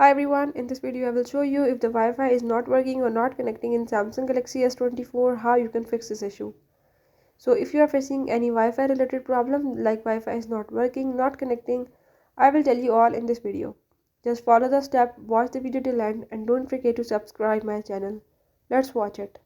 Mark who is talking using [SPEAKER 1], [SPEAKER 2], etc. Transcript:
[SPEAKER 1] Hi everyone, in this video I will show you if the Wi-Fi is not working or not connecting in Samsung Galaxy S24, how you can fix this issue. So if you are facing any Wi-Fi related problem like Wi-Fi is not working, not connecting, I will tell you all in this video. Just follow the step, watch the video till end and don't forget to subscribe my channel. Let's watch it.